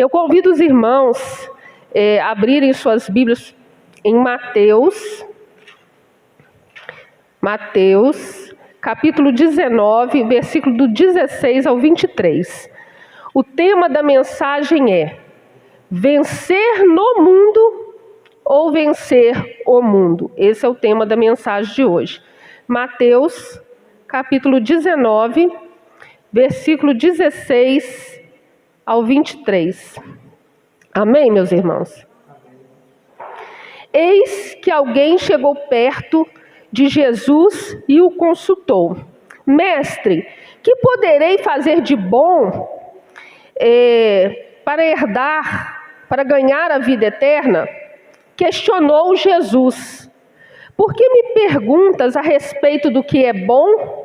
Eu convido os irmãos a abrirem suas Bíblias em Mateus, capítulo 19, versículo do 16 ao 23. O tema da mensagem é: vencer no mundo ou vencer o mundo? Esse é o tema da mensagem de hoje. Mateus, capítulo 19, versículo 16 ao 23. Amém, meus irmãos? Eis que alguém chegou perto de Jesus e o consultou: Mestre, que poderei fazer de bom para ganhar a vida eterna? Questionou Jesus: por que me perguntas a respeito do que é bom?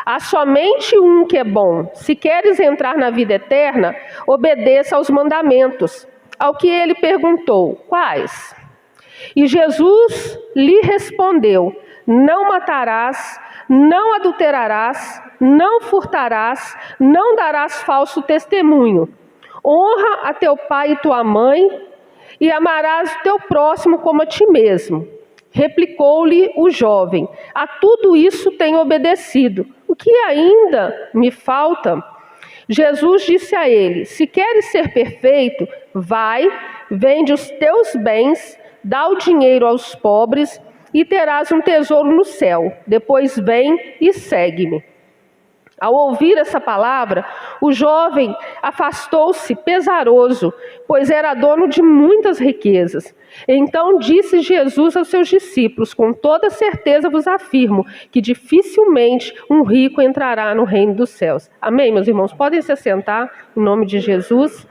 Há somente um que é bom. Se queres entrar na vida eterna, obedeça aos mandamentos. Ao que ele perguntou: quais? E Jesus lhe respondeu: não matarás, não adulterarás, não furtarás, não darás falso testemunho. Honra a teu pai e tua mãe, e amarás o teu próximo como a ti mesmo. Replicou-lhe o jovem: a tudo isso tenho obedecido. O que ainda me falta? Jesus disse a ele: se queres ser perfeito, vai, vende os teus bens, dá o dinheiro aos pobres e terás um tesouro no céu. Depois vem e segue-me. Ao ouvir essa palavra, o jovem afastou-se pesaroso, pois era dono de muitas riquezas. Então disse Jesus aos seus discípulos: com toda certeza vos afirmo que dificilmente um rico entrará no reino dos céus. Amém, meus irmãos? Podem se assentar em nome de Jesus.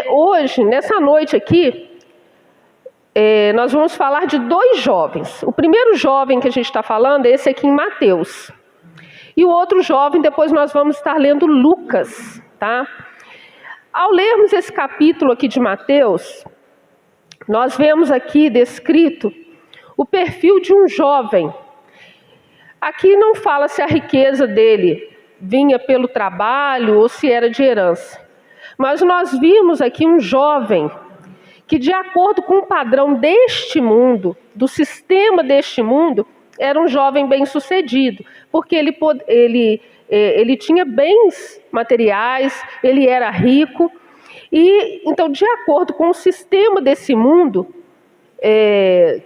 Hoje, nessa noite aqui, nós vamos falar de dois jovens. O primeiro jovem que a gente está falando é esse aqui em Mateus. E o outro jovem, depois nós vamos estar lendo Lucas, tá? Ao lermos esse capítulo aqui de Mateus, nós vemos aqui descrito o perfil de um jovem. Aqui não fala se a riqueza dele vinha pelo trabalho ou se era de herança. Mas nós vimos aqui um jovem que, de acordo com o padrão deste mundo, do sistema deste mundo, era um jovem bem-sucedido, porque ele tinha bens materiais, ele era rico. E então, de acordo com o sistema desse mundo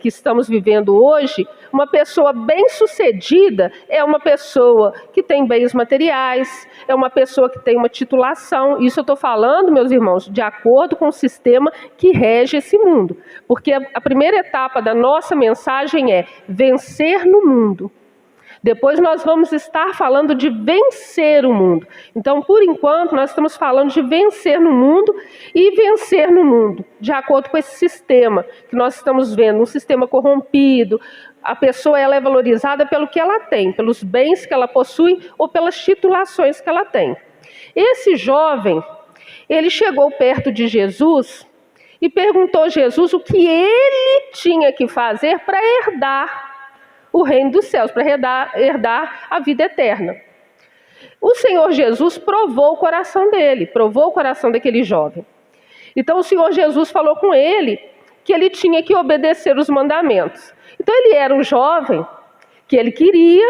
que estamos vivendo hoje, uma pessoa bem-sucedida é uma pessoa que tem bens materiais, é uma pessoa que tem uma titulação. Isso eu estou falando, meus irmãos, de acordo com o sistema que rege esse mundo. Porque a primeira etapa da nossa mensagem é vencer no mundo. Depois nós vamos estar falando de vencer o mundo. Então, por enquanto, nós estamos falando de vencer no mundo e vencer no mundo, de acordo com esse sistema que nós estamos vendo, um sistema corrompido. A pessoa ela é valorizada pelo que ela tem, pelos bens que ela possui ou pelas titulações que ela tem. Esse jovem, ele chegou perto de Jesus e perguntou a Jesus o que ele tinha que fazer para herdar o reino dos céus, para herdar a vida eterna. O Senhor Jesus provou o coração dele, provou o coração daquele jovem. Então o Senhor Jesus falou com ele que ele tinha que obedecer os mandamentos. Então ele era um jovem que ele queria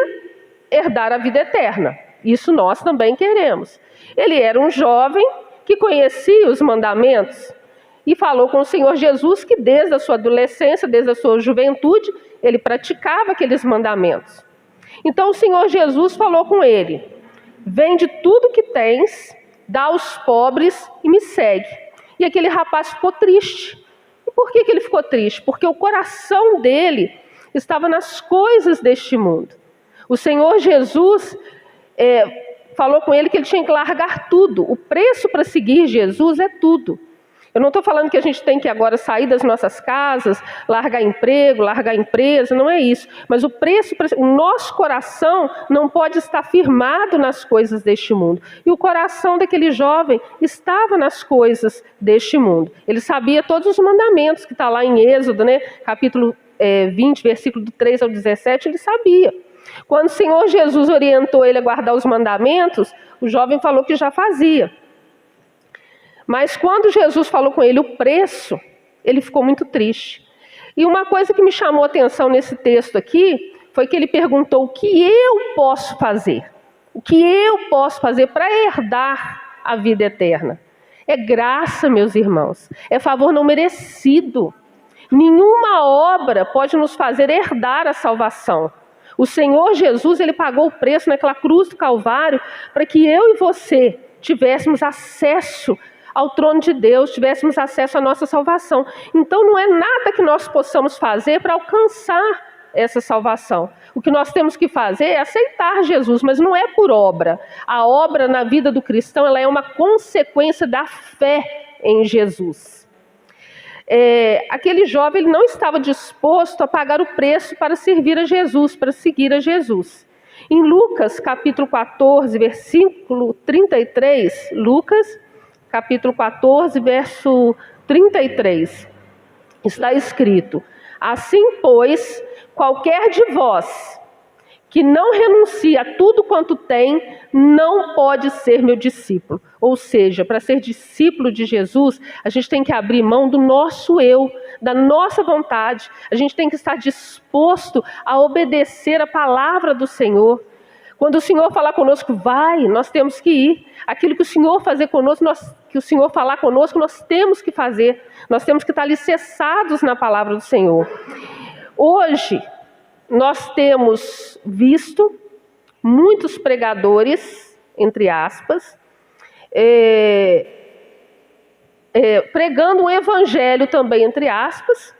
herdar a vida eterna. Isso nós também queremos. Ele era um jovem que conhecia os mandamentos e falou com o Senhor Jesus que desde a sua adolescência, desde a sua juventude, ele praticava aqueles mandamentos. Então o Senhor Jesus falou com ele: vende tudo que tens, dá aos pobres e me segue. E aquele rapaz ficou triste. E por que ele ficou triste? Porque o coração dele estava nas coisas deste mundo. O Senhor Jesus falou com ele que ele tinha que largar tudo. O preço para seguir Jesus é tudo. Eu não estou falando que a gente tem que agora sair das nossas casas, largar emprego, largar empresa, não é isso. Mas o nosso coração não pode estar firmado nas coisas deste mundo. E o coração daquele jovem estava nas coisas deste mundo. Ele sabia todos os mandamentos que está lá em Êxodo, né? Capítulo 20, versículo do 3 ao 17, ele sabia. Quando o Senhor Jesus orientou ele a guardar os mandamentos, o jovem falou que já fazia. Mas quando Jesus falou com ele o preço, ele ficou muito triste. E uma coisa que me chamou a atenção nesse texto aqui, foi que ele perguntou: o que eu posso fazer? O que eu posso fazer para herdar a vida eterna? É graça, meus irmãos, é favor não merecido. Nenhuma obra pode nos fazer herdar a salvação. O Senhor Jesus, ele pagou o preço naquela cruz do Calvário para que eu e você tivéssemos acesso ao trono de Deus, tivéssemos acesso à nossa salvação. Então não é nada que nós possamos fazer para alcançar essa salvação. O que nós temos que fazer é aceitar Jesus, mas não é por obra. A obra na vida do cristão, ela é uma consequência da fé em Jesus. Aquele jovem, ele não estava disposto a pagar o preço para servir a Jesus, para seguir a Jesus. Em Lucas, capítulo 14, versículo 33, Lucas, capítulo 14, verso 33, está escrito: assim, pois, qualquer de vós que não renuncia a tudo quanto tem, não pode ser meu discípulo. Ou seja, para ser discípulo de Jesus, a gente tem que abrir mão do nosso eu, da nossa vontade. A gente tem que estar disposto a obedecer a palavra do Senhor. Quando o Senhor falar conosco, vai, nós temos que ir. Aquilo que o Senhor fazer conosco, que o Senhor falar conosco, nós temos que fazer. Nós temos que estar alicerçados na palavra do Senhor. Hoje, nós temos visto muitos pregadores, entre aspas, pregando um evangelho também, entre aspas,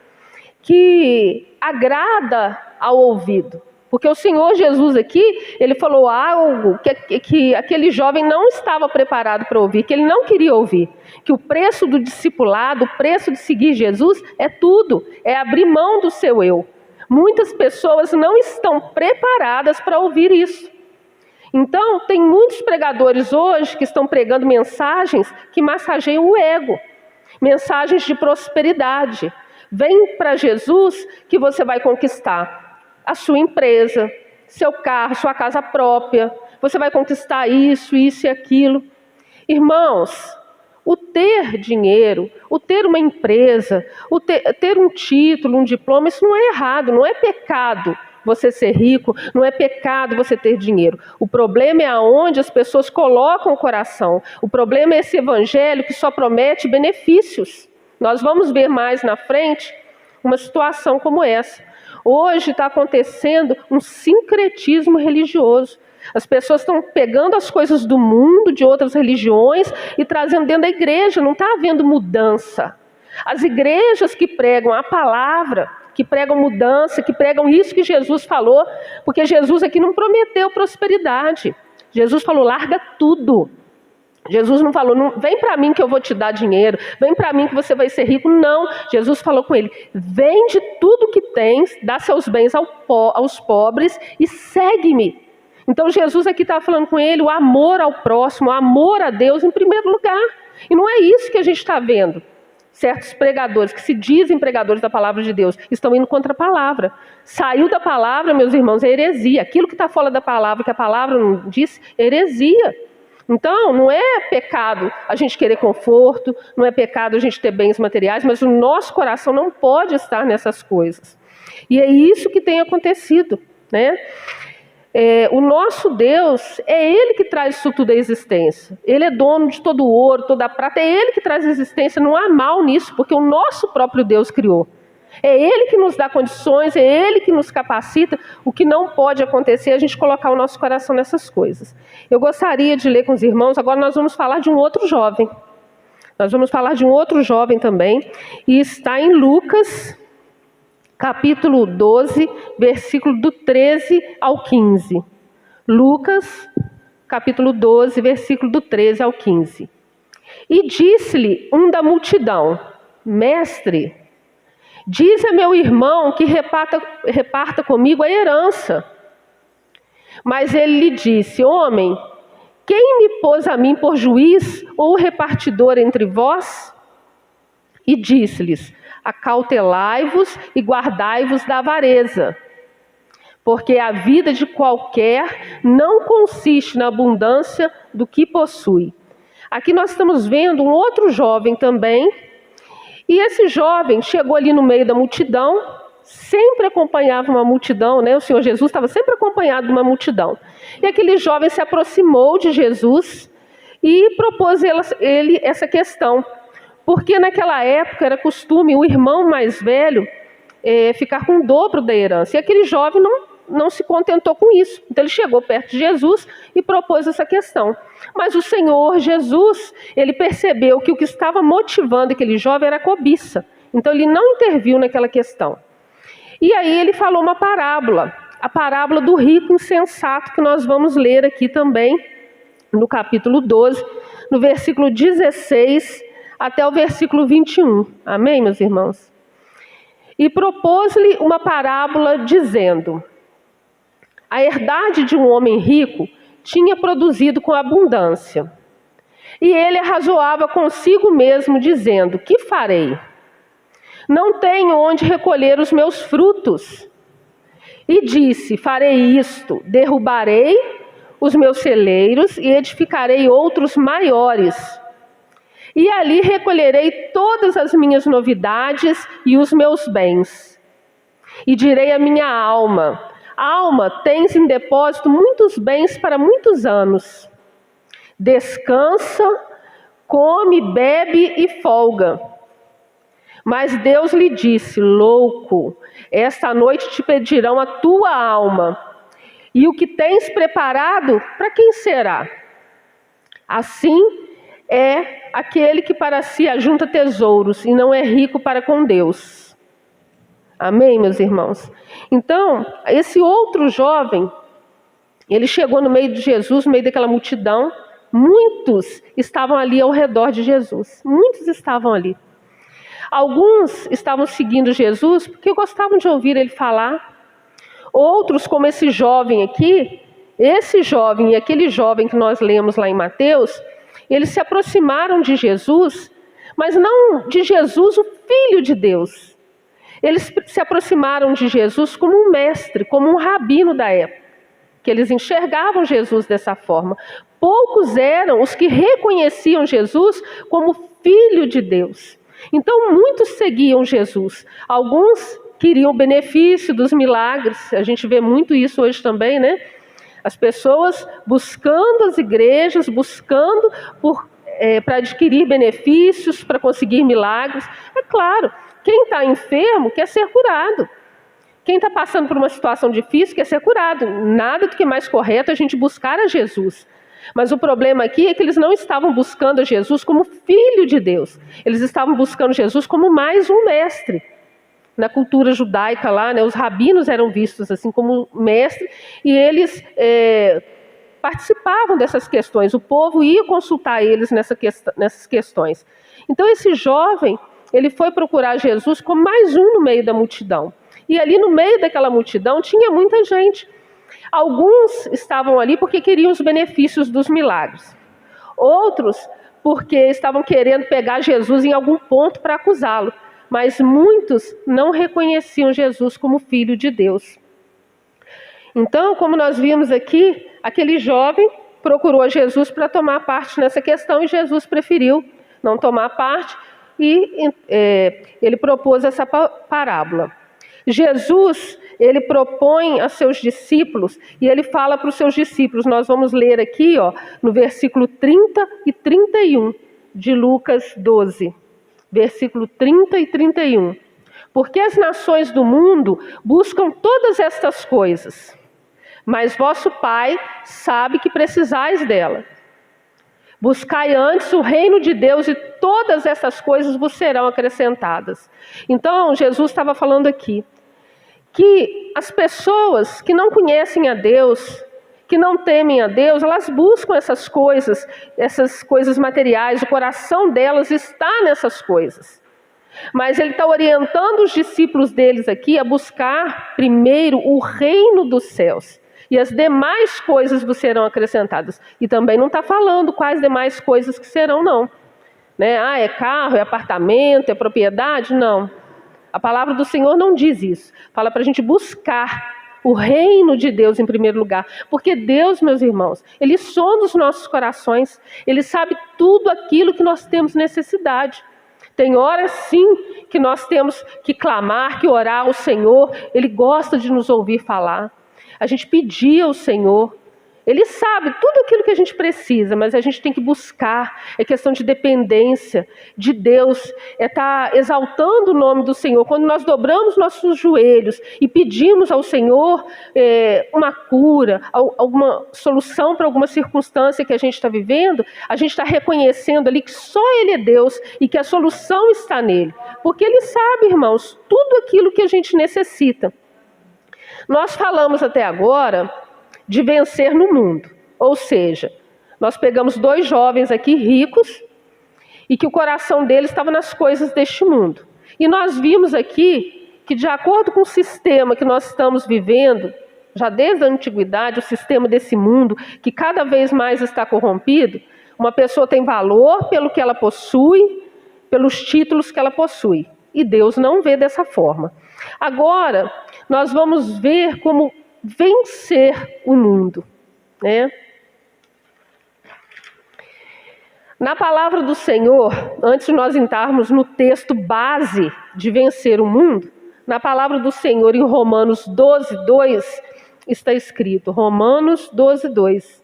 que agrada ao ouvido. Porque o Senhor Jesus aqui, ele falou algo que aquele jovem não estava preparado para ouvir, que ele não queria ouvir. Que o preço do discipulado, o preço de seguir Jesus é tudo, é abrir mão do seu eu. Muitas pessoas não estão preparadas para ouvir isso. Então, tem muitos pregadores hoje que estão pregando mensagens que massageiam o ego. Mensagens de prosperidade. Vem para Jesus que você vai conquistar a sua empresa, seu carro, sua casa própria. Você vai conquistar isso, isso e aquilo. Irmãos, o ter dinheiro, o ter uma empresa, o ter um título, um diploma, isso não é errado, não é pecado você ser rico, não é pecado você ter dinheiro. O problema é aonde as pessoas colocam o coração. O problema é esse evangelho que só promete benefícios. Nós vamos ver mais na frente uma situação como essa. Hoje está acontecendo um sincretismo religioso. As pessoas estão pegando as coisas do mundo, de outras religiões, e trazendo dentro da igreja. Não está havendo mudança. As igrejas que pregam a palavra, que pregam mudança, que pregam isso que Jesus falou, porque Jesus aqui não prometeu prosperidade. Jesus falou, larga tudo. Jesus não falou, não, vem para mim que eu vou te dar dinheiro, vem para mim que você vai ser rico. Não, Jesus falou com ele, vende tudo que tens, dá seus bens aos pobres e segue-me. Então Jesus aqui está falando com ele o amor ao próximo, o amor a Deus em primeiro lugar. E não é isso que a gente está vendo. Certos pregadores que se dizem pregadores da palavra de Deus estão indo contra a palavra. Saiu da palavra, meus irmãos, é heresia. Aquilo que está fora da palavra, que a palavra não diz, é heresia. Então, não é pecado a gente querer conforto, não é pecado a gente ter bens materiais, mas o nosso coração não pode estar nessas coisas. E é isso que tem acontecido, né? O nosso Deus, é Ele que traz isso tudo à existência. Ele é dono de todo o ouro, toda a prata, é Ele que traz a existência, não há mal nisso, porque o nosso próprio Deus criou. É Ele que nos dá condições, é Ele que nos capacita. O que não pode acontecer é a gente colocar o nosso coração nessas coisas. Eu gostaria de ler com os irmãos, agora nós vamos falar de um outro jovem. Nós vamos falar de um outro jovem também, e está em Lucas, capítulo 12, versículo do 13 ao 15. Lucas, capítulo 12, versículo do 13 ao 15. E disse-lhe um da multidão, mestre, diz a meu irmão que reparta comigo a herança. Mas ele lhe disse, homem, quem me pôs a mim por juiz ou repartidor entre vós? E disse-lhes, acautelai-vos e guardai-vos da avareza, porque a vida de qualquer não consiste na abundância do que possui. Aqui nós estamos vendo um outro jovem também, e esse jovem chegou ali no meio da multidão, sempre acompanhava uma multidão, né? O Senhor Jesus estava sempre acompanhado de uma multidão. E aquele jovem se aproximou de Jesus e propôs ele essa questão, porque naquela época era costume o irmão mais velho ficar com o dobro da herança, e aquele jovem não se contentou com isso. Então ele chegou perto de Jesus e propôs essa questão. Mas o Senhor Jesus, ele percebeu que o que estava motivando aquele jovem era a cobiça. Então ele não interviu naquela questão. E aí ele falou uma parábola, a parábola do rico insensato, que nós vamos ler aqui também, no capítulo 12, no versículo 16 até o versículo 21. Amém, meus irmãos? E propôs-lhe uma parábola dizendo: a herdade de um homem rico tinha produzido com abundância. E ele arrazoava consigo mesmo, dizendo: que farei? Não tenho onde recolher os meus frutos. E disse: farei isto, derrubarei os meus celeiros e edificarei outros maiores. E ali recolherei todas as minhas novidades e os meus bens. E direi à minha alma: alma, tens em depósito muitos bens para muitos anos. Descansa, come, bebe e folga. Mas Deus lhe disse: louco, esta noite te pedirão a tua alma. E o que tens preparado, para quem será? Assim é aquele que para si ajunta tesouros e não é rico para com Deus. Amém, meus irmãos? Então, esse outro jovem, ele chegou no meio de Jesus, no meio daquela multidão. Muitos estavam ali ao redor de Jesus. Muitos estavam ali. Alguns estavam seguindo Jesus porque gostavam de ouvir ele falar. Outros, como esse jovem aqui, esse jovem e aquele jovem que nós lemos lá em Mateus, eles se aproximaram de Jesus, mas não de Jesus, o Filho de Deus. Eles se aproximaram de Jesus como um mestre, como um rabino da época, que eles enxergavam Jesus dessa forma. Poucos eram os que reconheciam Jesus como Filho de Deus. Então muitos seguiam Jesus. Alguns queriam o benefício dos milagres. A gente vê muito isso hoje também, né? As pessoas buscando as igrejas, buscando para adquirir benefícios, para conseguir milagres. É claro, quem está enfermo quer ser curado. Quem está passando por uma situação difícil quer ser curado. Nada do que mais correto a gente buscar a Jesus. Mas o problema aqui é que eles não estavam buscando a Jesus como Filho de Deus. Eles estavam buscando Jesus como mais um mestre. Na cultura judaica lá, né, os rabinos eram vistos assim como mestre, e eles participavam dessas questões. O povo ia consultar eles nessas questões. Então esse jovem, ele foi procurar Jesus como mais um no meio da multidão. E ali no meio daquela multidão tinha muita gente. Alguns estavam ali porque queriam os benefícios dos milagres. Outros porque estavam querendo pegar Jesus em algum ponto para acusá-lo. Mas muitos não reconheciam Jesus como Filho de Deus. Então, como nós vimos aqui, aquele jovem procurou a Jesus para tomar parte nessa questão, e Jesus preferiu não tomar parte, e ele propôs essa parábola. Jesus, ele propõe a seus discípulos, e ele fala para os seus discípulos. Nós vamos ler aqui, no versículo 30 e 31 de Lucas 12. Versículo 30 e 31. Porque as nações do mundo buscam todas estas coisas, mas vosso Pai sabe que precisais dela. Buscai antes o reino de Deus e todas essas coisas vos serão acrescentadas. Então, Jesus estava falando aqui que as pessoas que não conhecem a Deus, que não temem a Deus, elas buscam essas coisas materiais, o coração delas está nessas coisas. Mas ele está orientando os discípulos deles aqui a buscar primeiro o reino dos céus. E as demais coisas vos serão acrescentadas. E também não está falando quais demais coisas que serão, não. Né? É carro, é apartamento, é propriedade? Não. A palavra do Senhor não diz isso. Fala para a gente buscar o reino de Deus em primeiro lugar. Porque Deus, meus irmãos, Ele sonda os nossos corações. Ele sabe tudo aquilo que nós temos necessidade. Tem horas, sim, que nós temos que clamar, que orar ao Senhor. Ele gosta de nos ouvir falar. A gente pedir ao Senhor. Ele sabe tudo aquilo que a gente precisa, mas a gente tem que buscar. É questão de dependência de Deus. É estar exaltando o nome do Senhor. Quando nós dobramos nossos joelhos e pedimos ao Senhor uma cura, alguma solução para alguma circunstância que a gente está vivendo, a gente está reconhecendo ali que só Ele é Deus e que a solução está nele. Porque Ele sabe, irmãos, tudo aquilo que a gente necessita. Nós falamos até agora de vencer no mundo. Ou seja, nós pegamos 2 jovens aqui ricos e que o coração deles estava nas coisas deste mundo. E nós vimos aqui que, de acordo com o sistema que nós estamos vivendo, já desde a antiguidade, o sistema desse mundo, que cada vez mais está corrompido, uma pessoa tem valor pelo que ela possui, pelos títulos que ela possui. E Deus não vê dessa forma. Agora, nós vamos ver como vencer o mundo, né? Na palavra do Senhor, antes de nós entrarmos no texto base de vencer o mundo, na palavra do Senhor em Romanos 12:2 está escrito, Romanos 12:2,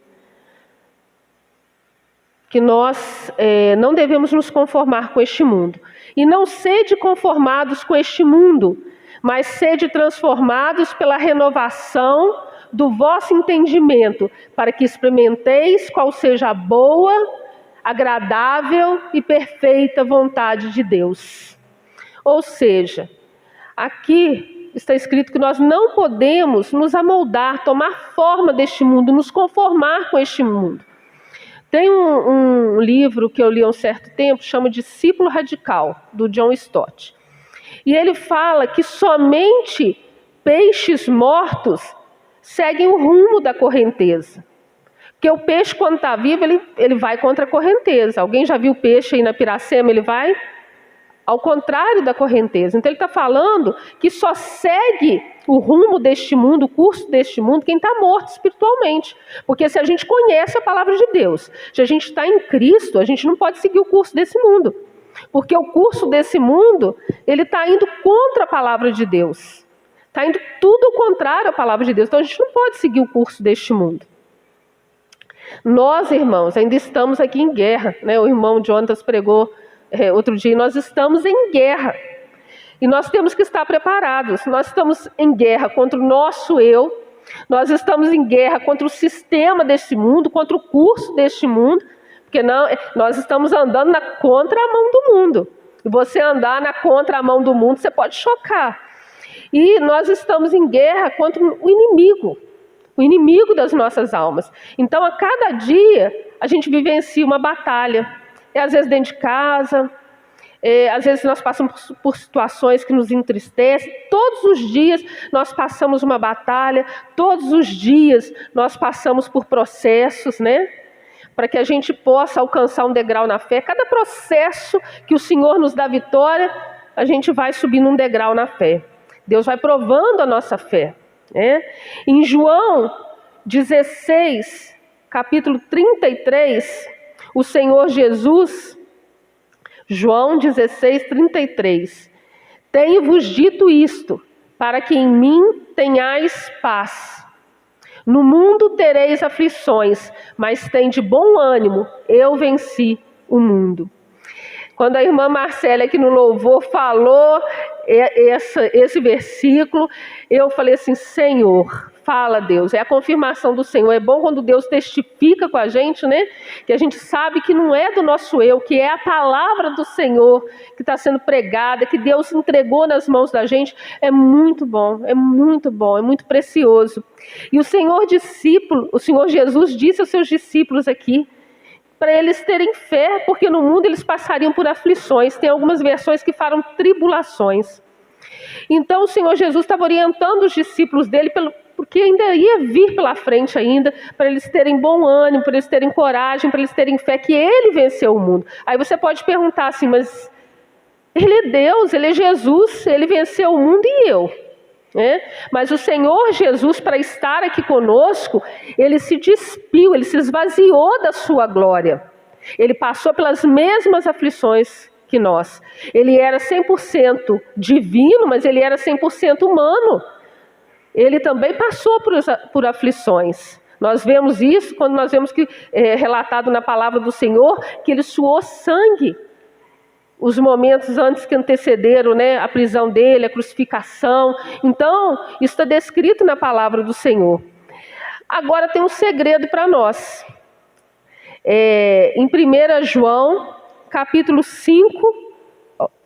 que nós não devemos nos conformar com este mundo. E não sede conformados com este mundo, mas sede transformados pela renovação do vosso entendimento, para que experimenteis qual seja a boa, agradável e perfeita vontade de Deus. Ou seja, aqui está escrito que nós não podemos nos amoldar, tomar forma deste mundo, nos conformar com este mundo. Tem um livro que eu li há um certo tempo, chama Discípulo Radical, do John Stott. E ele fala que somente peixes mortos seguem o rumo da correnteza. Porque o peixe, quando está vivo, ele vai contra a correnteza. Alguém já viu o peixe aí na Piracema? Ele vai ao contrário da correnteza. Então ele está falando que só segue o rumo deste mundo, o curso deste mundo, quem está morto espiritualmente. Porque se a gente conhece a palavra de Deus, se a gente está em Cristo, a gente não pode seguir o curso desse mundo. Porque o curso desse mundo, ele está indo contra a palavra de Deus. Está indo tudo ao contrário à palavra de Deus. Então a gente não pode seguir o curso deste mundo. Nós, irmãos, ainda estamos aqui em guerra, né? O irmão Jonatas pregou outro dia, nós estamos em guerra. E nós temos que estar preparados. Nós estamos em guerra contra o nosso eu. Nós estamos em guerra contra o sistema deste mundo, contra o curso deste mundo. Porque nós estamos andando na contramão do mundo. E você andar na contramão do mundo, você pode chocar. E nós estamos em guerra contra o inimigo das nossas almas. Então, a cada dia, a gente vivencia uma batalha. Às vezes dentro de casa, às vezes nós passamos por situações que nos entristecem. Todos os dias nós passamos uma batalha, todos os dias nós passamos por processos, né? Para que a gente possa alcançar um degrau na fé. Cada processo que o Senhor nos dá vitória, a gente vai subindo um degrau na fé. Deus vai provando a nossa fé, né? Em João 16, capítulo 33, o Senhor Jesus, João 16, 33, tenho-vos dito isto, para que em mim tenhais paz. No mundo tereis aflições, mas tende bom ânimo, eu venci o mundo. Quando a irmã Marcela aqui no louvor falou esse versículo, eu falei assim, Senhor, fala Deus, é a confirmação do Senhor. É bom quando Deus testifica com a gente, né? Que a gente sabe que não é do nosso eu, que é a palavra do Senhor que está sendo pregada, que Deus entregou nas mãos da gente. É muito bom, é muito precioso. E o Senhor Jesus disse aos seus discípulos aqui, para eles terem fé, porque no mundo eles passariam por aflições. Tem algumas versões que falam tribulações. Então o Senhor Jesus estava orientando os discípulos dele, porque ainda ia vir pela frente ainda, para eles terem bom ânimo, para eles terem coragem, para eles terem fé que Ele venceu o mundo. Aí você pode perguntar assim, mas Ele é Deus, Ele é Jesus, Ele venceu o mundo e eu? Mas o Senhor Jesus, para estar aqui conosco, Ele se despiu, Ele se esvaziou da sua glória. Ele passou pelas mesmas aflições que nós. Ele era 100% divino, mas Ele era 100% humano. Ele também passou por aflições. Nós vemos isso quando nós vemos que relatado na palavra do Senhor, que Ele suou sangue. Os momentos antes que antecederam, a prisão dele, a crucificação. Então, isso está descrito na palavra do Senhor. Agora tem um segredo para nós. Em 1 João, capítulo 5,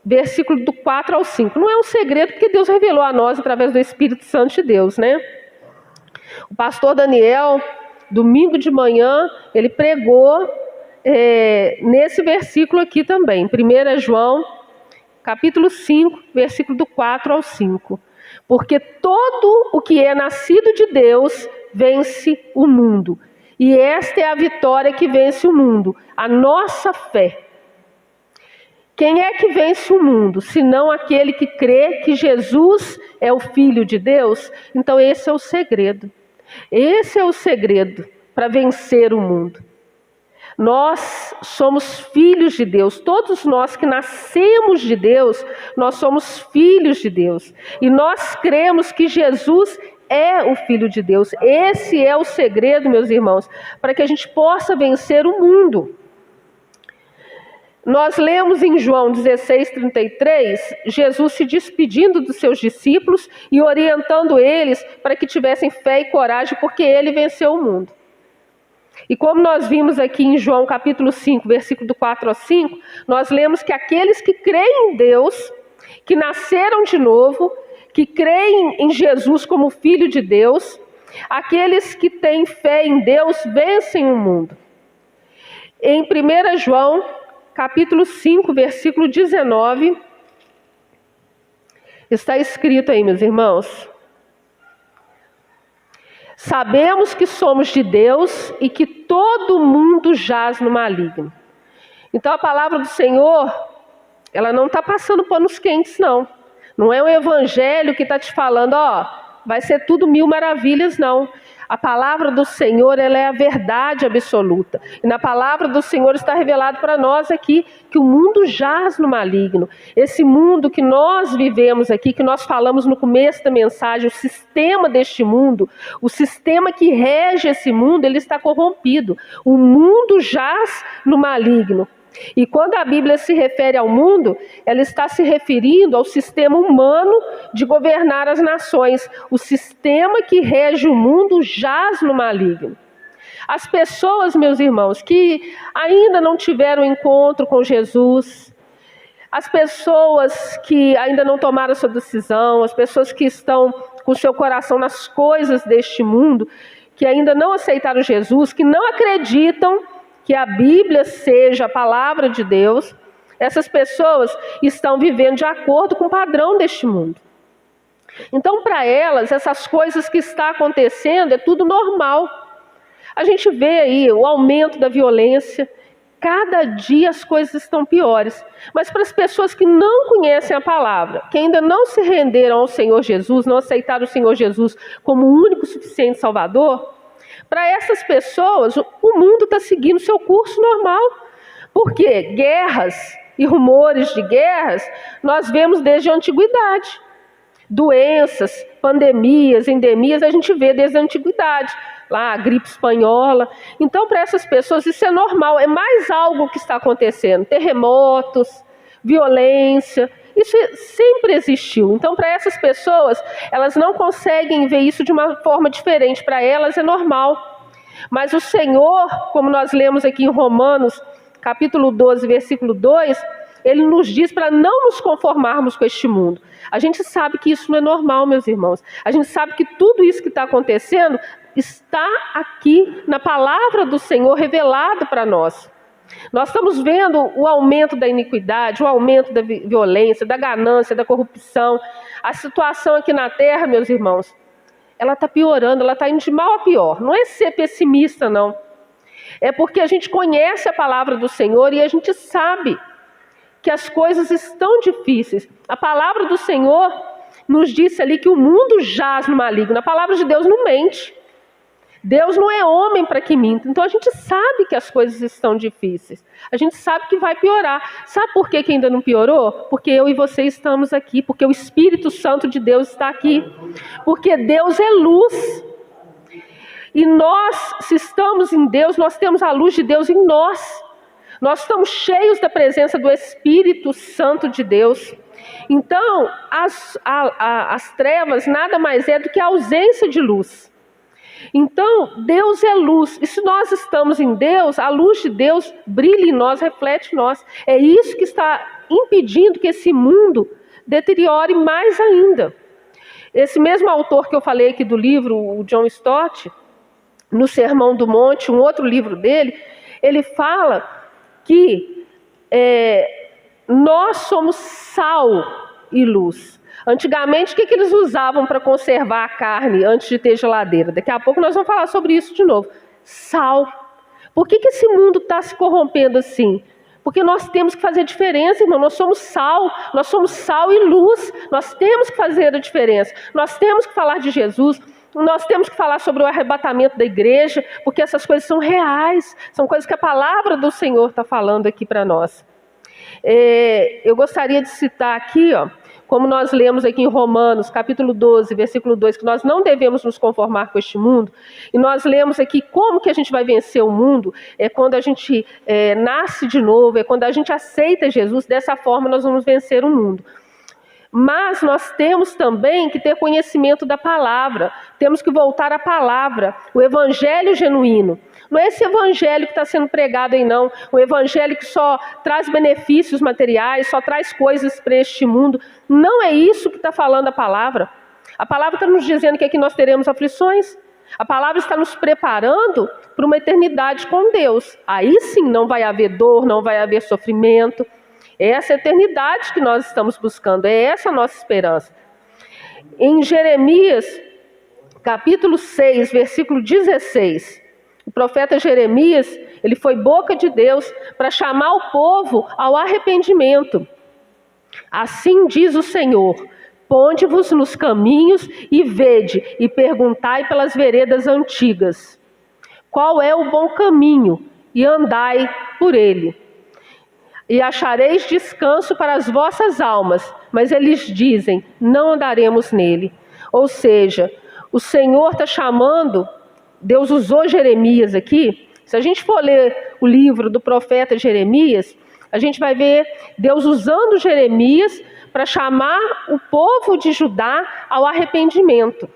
versículo do 4 ao 5. Não é um segredo porque Deus revelou a nós através do Espírito Santo de Deus, O pastor Daniel, domingo de manhã, ele pregou nesse versículo aqui também, 1 João, capítulo 5, versículo do 4 ao 5. Porque todo o que é nascido de Deus vence o mundo. E esta é a vitória que vence o mundo, a nossa fé. Quem é que vence o mundo, senão aquele que crê que Jesus é o Filho de Deus? Então esse é o segredo. Esse é o segredo para vencer o mundo. Nós somos filhos de Deus. Todos nós que nascemos de Deus, nós somos filhos de Deus. E nós cremos que Jesus é o Filho de Deus. Esse é o segredo, meus irmãos, para que a gente possa vencer o mundo. Nós lemos em João 16:33, Jesus se despedindo dos seus discípulos e orientando eles para que tivessem fé e coragem, porque ele venceu o mundo. E como nós vimos aqui em João capítulo 5, versículo do 4 ao 5, nós lemos que aqueles que creem em Deus, que nasceram de novo, que creem em Jesus como Filho de Deus, aqueles que têm fé em Deus vencem o mundo. Em 1 João, capítulo 5, versículo 19, está escrito aí, meus irmãos: sabemos que somos de Deus e que todo mundo jaz no maligno. Então a palavra do Senhor, ela não está passando panos quentes, não. Não é um evangelho que está te falando, vai ser tudo mil maravilhas, não. A palavra do Senhor, ela é a verdade absoluta. E na palavra do Senhor está revelado para nós aqui que o mundo jaz no maligno. Esse mundo que nós vivemos aqui, que nós falamos no começo da mensagem, o sistema deste mundo, o sistema que rege esse mundo, ele está corrompido. O mundo jaz no maligno. E quando a Bíblia se refere ao mundo, ela está se referindo ao sistema humano de governar as nações. O sistema que rege o mundo jaz no maligno. As pessoas, meus irmãos, que ainda não tiveram encontro com Jesus, as pessoas que ainda não tomaram sua decisão, as pessoas que estão com seu coração nas coisas deste mundo, que ainda não aceitaram Jesus, que não acreditam que a Bíblia seja a palavra de Deus, essas pessoas estão vivendo de acordo com o padrão deste mundo. Então, para elas, essas coisas que estão acontecendo é tudo normal. A gente vê aí o aumento da violência, cada dia as coisas estão piores. Mas para as pessoas que não conhecem a palavra, que ainda não se renderam ao Senhor Jesus, não aceitaram o Senhor Jesus como o único suficiente Salvador, para essas pessoas, o mundo está seguindo seu curso normal. Porque guerras e rumores de guerras, nós vemos desde a antiguidade. Doenças, pandemias, endemias, a gente vê desde a antiguidade. Lá, a gripe espanhola. Então, para essas pessoas, isso é normal. É mais algo que está acontecendo. Terremotos, violência. Isso sempre existiu. Então, para essas pessoas, elas não conseguem ver isso de uma forma diferente. Para elas é normal. Mas o Senhor, como nós lemos aqui em Romanos, capítulo 12, versículo 2, Ele nos diz para não nos conformarmos com este mundo. A gente sabe que isso não é normal, meus irmãos. A gente sabe que tudo isso que está acontecendo está aqui na palavra do Senhor revelado para nós. Nós estamos vendo o aumento da iniquidade, o aumento da violência, da ganância, da corrupção. A situação aqui na terra, meus irmãos, ela está piorando, ela está indo de mal a pior. Não é ser pessimista, não. É porque a gente conhece a palavra do Senhor e a gente sabe que as coisas estão difíceis. A palavra do Senhor nos disse ali que o mundo jaz no maligno. A palavra de Deus não mente. Deus não é homem para que minta. Então a gente sabe que as coisas estão difíceis. A gente sabe que vai piorar. Sabe por que ainda não piorou? Porque eu e você estamos aqui. Porque o Espírito Santo de Deus está aqui. Porque Deus é luz. E nós, se estamos em Deus, nós temos a luz de Deus em nós. Nós estamos cheios da presença do Espírito Santo de Deus. Então, as trevas nada mais é do que a ausência de luz. Então, Deus é luz. E se nós estamos em Deus, a luz de Deus brilha em nós, reflete em nós. É isso que está impedindo que esse mundo deteriore mais ainda. Esse mesmo autor que eu falei aqui do livro, o John Stott, no Sermão do Monte, um outro livro dele, ele fala que nós somos sal e luz. Antigamente, o que eles usavam para conservar a carne antes de ter geladeira? Daqui a pouco nós vamos falar sobre isso de novo. Sal. Por que esse mundo está se corrompendo assim? Porque nós temos que fazer diferença, irmão. Nós somos sal e luz. Nós temos que fazer a diferença. Nós temos que falar de Jesus. Nós temos que falar sobre o arrebatamento da igreja, porque essas coisas são reais. São coisas que a palavra do Senhor está falando aqui para nós. Eu gostaria de citar aqui, como nós lemos aqui em Romanos, capítulo 12, versículo 2, que nós não devemos nos conformar com este mundo. E nós lemos aqui como que a gente vai vencer o mundo. É quando a gente nasce de novo, é quando a gente aceita Jesus. Dessa forma nós vamos vencer o mundo. Mas nós temos também que ter conhecimento da palavra. Temos que voltar à palavra, o evangelho genuíno. Não é esse evangelho que está sendo pregado aí não. O evangelho que só traz benefícios materiais, só traz coisas para este mundo. Não é isso que está falando a palavra. A palavra está nos dizendo que aqui nós teremos aflições. A palavra está nos preparando para uma eternidade com Deus. Aí sim não vai haver dor, não vai haver sofrimento. É essa eternidade que nós estamos buscando, é essa a nossa esperança. Em Jeremias, capítulo 6, versículo 16, o profeta Jeremias, ele foi boca de Deus para chamar o povo ao arrependimento. Assim diz o Senhor: ponde-vos nos caminhos e vede, e perguntai pelas veredas antigas, qual é o bom caminho, e andai por ele. E achareis descanso para as vossas almas. Mas eles dizem, não andaremos nele. Ou seja, o Senhor está chamando, Deus usou Jeremias aqui. Se a gente for ler o livro do profeta Jeremias, a gente vai ver Deus usando Jeremias para chamar o povo de Judá ao arrependimento.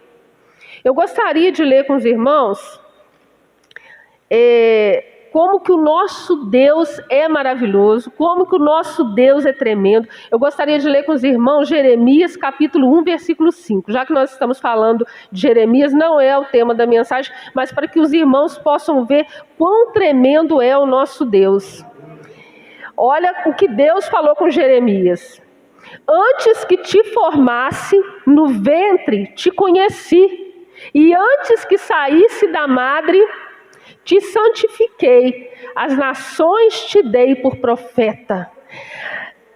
Eu gostaria de ler com os irmãos como que o nosso Deus é maravilhoso, como que o nosso Deus é tremendo. Eu gostaria de ler com os irmãos Jeremias capítulo 1, versículo 5. Já que nós estamos falando de Jeremias, não é o tema da mensagem, mas para que os irmãos possam ver quão tremendo é o nosso Deus. Olha o que Deus falou com Jeremias. Antes que te formasse no ventre, te conheci, e antes que saísse da madre, te santifiquei, as nações te dei por profeta.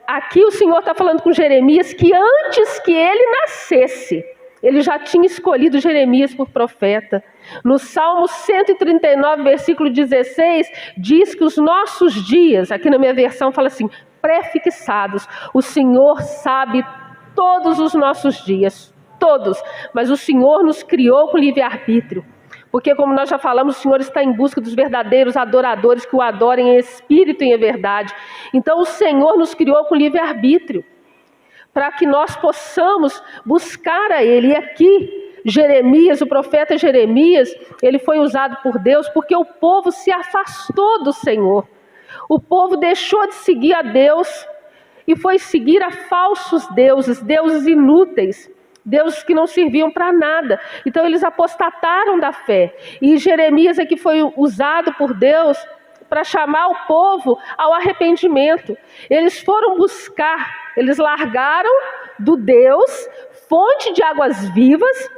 Aqui o Senhor está falando com Jeremias que antes que ele nascesse, ele já tinha escolhido Jeremias por profeta. No Salmo 139, versículo 16, diz que os nossos dias, aqui na minha versão fala assim, pré-fixados. O Senhor sabe todos os nossos dias, todos, mas o Senhor nos criou com livre-arbítrio. Porque, como nós já falamos, o Senhor está em busca dos verdadeiros adoradores que o adorem em espírito e em verdade. Então, o Senhor nos criou com livre-arbítrio, para que nós possamos buscar a Ele. E aqui, Jeremias, o profeta Jeremias, ele foi usado por Deus porque o povo se afastou do Senhor. O povo deixou de seguir a Deus e foi seguir a falsos deuses, deuses inúteis. Deuses que não serviam para nada. Então eles apostataram da fé. E Jeremias aqui foi usado por Deus para chamar o povo ao arrependimento. Eles foram buscar, eles largaram do Deus, fonte de águas vivas,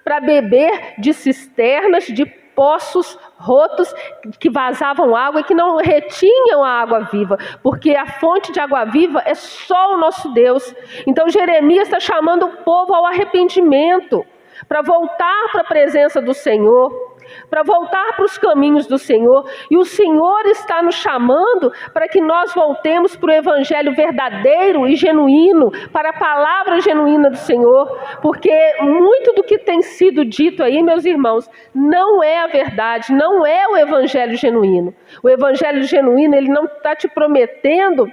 para beber de cisternas, de poços rotos que vazavam água e que não retinham a água viva, porque a fonte de água viva é só o nosso Deus. Então Jeremias está chamando o povo ao arrependimento, para voltar para a presença do Senhor, para voltar para os caminhos do Senhor. E o Senhor está nos chamando para que nós voltemos para o evangelho verdadeiro e genuíno, para a palavra genuína do Senhor, porque muito do que tem sido dito aí, meus irmãos, não é a verdade, não é o evangelho genuíno. O evangelho genuíno, ele não está te prometendo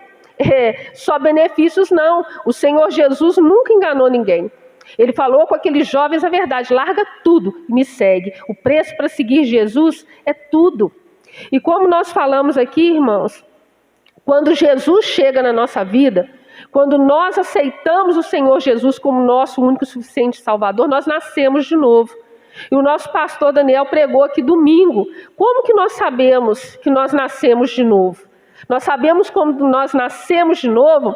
só benefícios, não. O Senhor Jesus nunca enganou ninguém. Ele falou com aqueles jovens a verdade: larga tudo e me segue. O preço para seguir Jesus é tudo. E como nós falamos aqui, irmãos, quando Jesus chega na nossa vida, quando nós aceitamos o Senhor Jesus como nosso único e suficiente Salvador, nós nascemos de novo. E o nosso pastor Daniel pregou aqui domingo. Como que nós sabemos que nós nascemos de novo? Nós sabemos como nós nascemos de novo,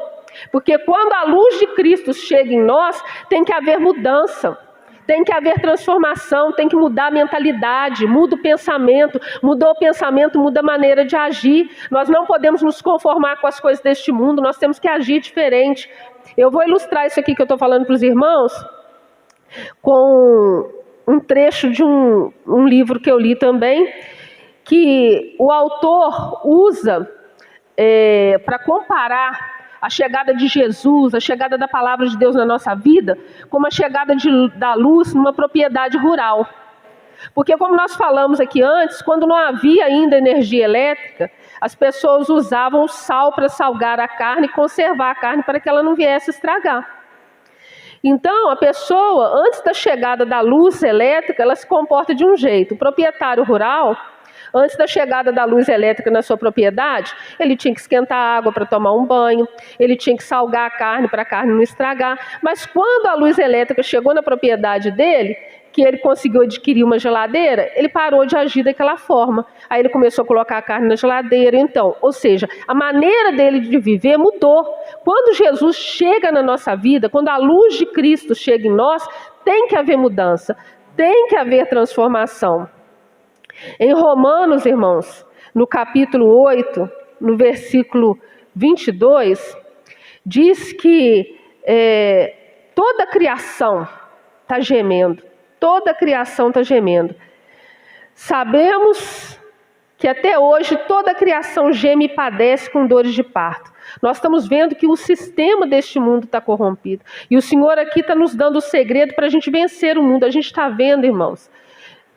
porque quando a luz de Cristo chega em nós, tem que haver mudança, tem que haver transformação, tem que mudar a mentalidade, muda o pensamento, mudou o pensamento, muda a maneira de agir. Nós não podemos nos conformar com as coisas deste mundo, nós temos que agir diferente. Eu vou ilustrar isso aqui que eu estou falando para os irmãos, com um trecho de um livro que eu li também, que o autor usa para comparar a chegada de Jesus, a chegada da palavra de Deus na nossa vida, como a chegada da luz numa propriedade rural. Porque como nós falamos aqui antes, quando não havia ainda energia elétrica, as pessoas usavam o sal para salgar a carne e conservar a carne para que ela não viesse estragar. Então, a pessoa, antes da chegada da luz elétrica, ela se comporta de um jeito. O proprietário rural, antes da chegada da luz elétrica na sua propriedade, ele tinha que esquentar a água para tomar um banho, ele tinha que salgar a carne para a carne não estragar. Mas quando a luz elétrica chegou na propriedade dele, que ele conseguiu adquirir uma geladeira, ele parou de agir daquela forma. Aí ele começou a colocar a carne na geladeira. Então, ou seja, a maneira dele de viver mudou. Quando Jesus chega na nossa vida, quando a luz de Cristo chega em nós, tem que haver mudança, tem que haver transformação. Em Romanos, irmãos, no capítulo 8, no versículo 22, diz que toda a criação está gemendo. Toda a criação está gemendo. Sabemos que até hoje toda a criação geme e padece com dores de parto. Nós estamos vendo que o sistema deste mundo está corrompido. E o Senhor aqui está nos dando o segredo para a gente vencer o mundo. A gente está vendo, irmãos.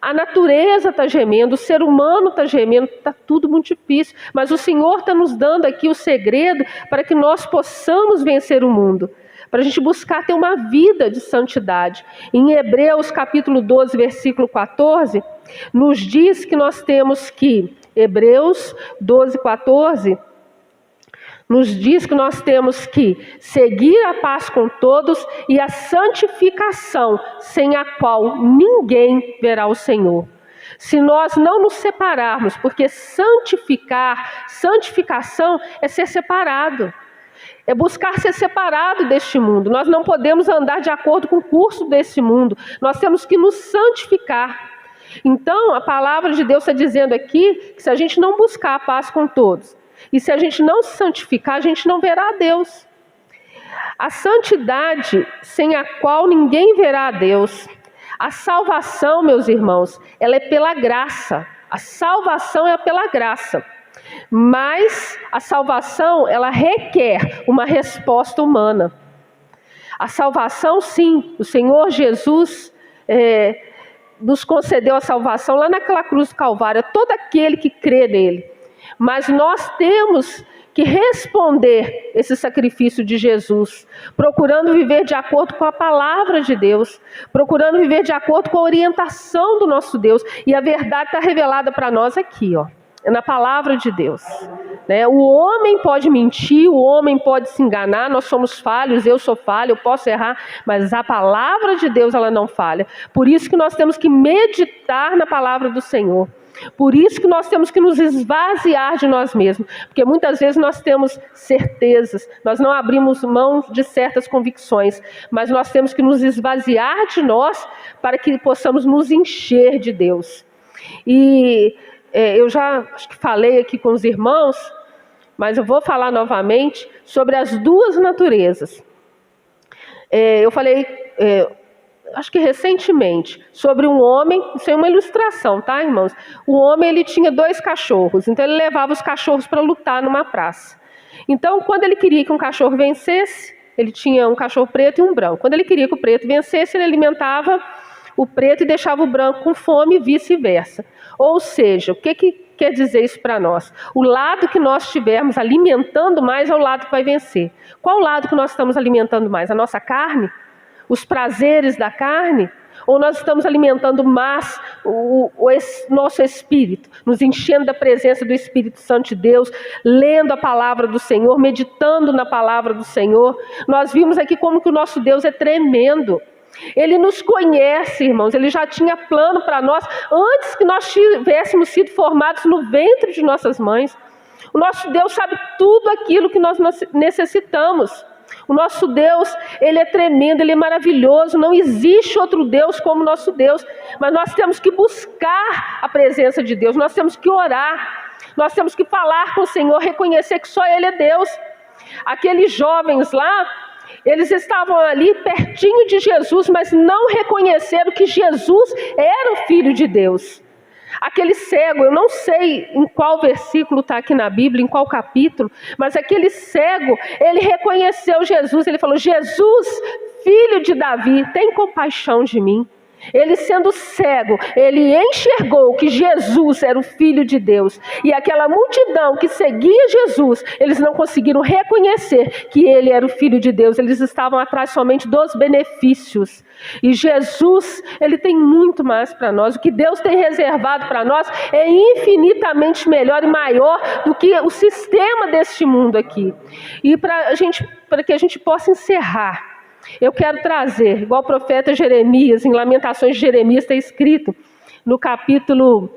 A natureza está gemendo, o ser humano está gemendo, está tudo muito difícil. Mas o Senhor está nos dando aqui o segredo para que nós possamos vencer o mundo. Para a gente buscar ter uma vida de santidade. Em Hebreus capítulo 12, versículo 14, nos diz que nós temos que, Hebreus 12, 14, nos diz que nós temos que seguir a paz com todos e a santificação, sem a qual ninguém verá o Senhor. Se nós não nos separarmos, porque santificação é ser separado. É buscar ser separado deste mundo. Nós não podemos andar de acordo com o curso desse mundo. Nós temos que nos santificar. Então, a palavra de Deus está dizendo aqui que se a gente não buscar a paz com todos, e se a gente não se santificar, a gente não verá a Deus. A santidade sem a qual ninguém verá a Deus. A salvação, meus irmãos, ela é pela graça. A salvação é pela graça. Mas a salvação, ela requer uma resposta humana. A salvação, sim, o Senhor Jesus nos concedeu a salvação lá naquela cruz do Calvário, todo aquele que crê nele. Mas nós temos que responder esse sacrifício de Jesus, procurando viver de acordo com a palavra de Deus, procurando viver de acordo com a orientação do nosso Deus. E a verdade está revelada para nós aqui, ó. É na palavra de Deus, né? O homem pode mentir, o homem pode se enganar, nós somos falhos, eu sou falho, eu posso errar, mas a palavra de Deus, ela não falha. Por isso que nós temos que meditar na palavra do Senhor. Por isso que nós temos que nos esvaziar de nós mesmos, porque muitas vezes nós temos certezas, nós não abrimos mão de certas convicções, mas nós temos que nos esvaziar de nós para que possamos nos encher de Deus. E eu já acho que falei aqui com os irmãos, mas eu vou falar novamente sobre as duas naturezas. Eu falei, acho que recentemente, sobre um homem, isso é uma ilustração, tá, irmãos? O homem, ele tinha 2 cachorros, então ele levava os cachorros para lutar numa praça. Então, quando ele queria que um cachorro vencesse, ele tinha um cachorro preto e um branco. Quando ele queria que o preto vencesse, ele alimentava o preto e deixava o branco com fome e vice-versa. Ou seja, o que quer dizer isso para nós? O lado que nós estivermos alimentando mais é o lado que vai vencer. Qual lado que nós estamos alimentando mais? A nossa carne? Os prazeres da carne? Ou nós estamos alimentando mais o nosso espírito, nos enchendo da presença do Espírito Santo de Deus, lendo a palavra do Senhor, meditando na palavra do Senhor? Nós vimos aqui como que o nosso Deus é tremendo. Ele nos conhece, irmãos, Ele já tinha plano para nós antes que nós tivéssemos sido formados no ventre de nossas mães. O nosso Deus sabe tudo aquilo que nós necessitamos. O nosso Deus, Ele é tremendo, Ele é maravilhoso, não existe outro Deus como o nosso Deus, mas nós temos que buscar a presença de Deus, nós temos que orar, nós temos que falar com o Senhor, reconhecer que só Ele é Deus. Aqueles jovens lá, eles estavam ali pertinho de Jesus, mas não reconheceram que Jesus era o Filho de Deus. Aquele cego, eu não sei em qual versículo está aqui na Bíblia, em qual capítulo, mas aquele cego, ele reconheceu Jesus, ele falou: Jesus, filho de Davi, tem compaixão de mim. Ele, sendo cego, ele enxergou que Jesus era o Filho de Deus. E aquela multidão que seguia Jesus, eles não conseguiram reconhecer que ele era o Filho de Deus. Eles estavam atrás somente dos benefícios. E Jesus, ele tem muito mais para nós. O que Deus tem reservado para nós é infinitamente melhor e maior do que o sistema deste mundo aqui. E para que a gente possa encerrar, eu quero trazer, igual o profeta Jeremias, em Lamentações de Jeremias está escrito, no capítulo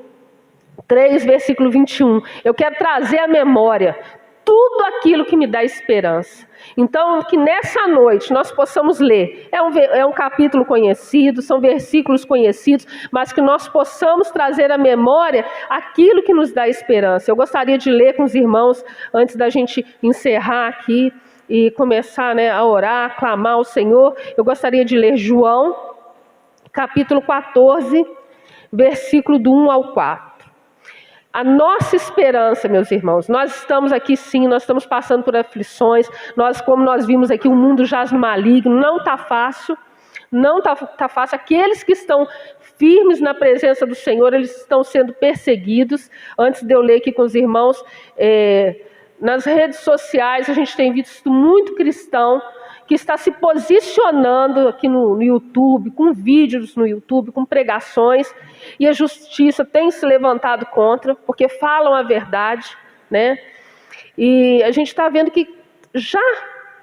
3, versículo 21, eu quero trazer à memória tudo aquilo que me dá esperança. Então, que nessa noite nós possamos ler, é um capítulo conhecido, são versículos conhecidos, mas que nós possamos trazer à memória aquilo que nos dá esperança. Eu gostaria de ler com os irmãos, antes da gente encerrar aqui, e começar, a orar, a clamar ao Senhor. Eu gostaria de ler João, capítulo 14, versículo do 1 ao 4. A nossa esperança, meus irmãos, nós estamos aqui sim, nós estamos passando por aflições, como nós vimos aqui, o mundo jaz no maligno, não está fácil, não está fácil. Aqueles que estão firmes na presença do Senhor, eles estão sendo perseguidos. Antes de eu ler aqui com os irmãos, nas redes sociais a gente tem visto muito cristão que está se posicionando aqui no YouTube, com vídeos no YouTube, com pregações, e a justiça tem se levantado contra, porque falam a verdade, E a gente está vendo que já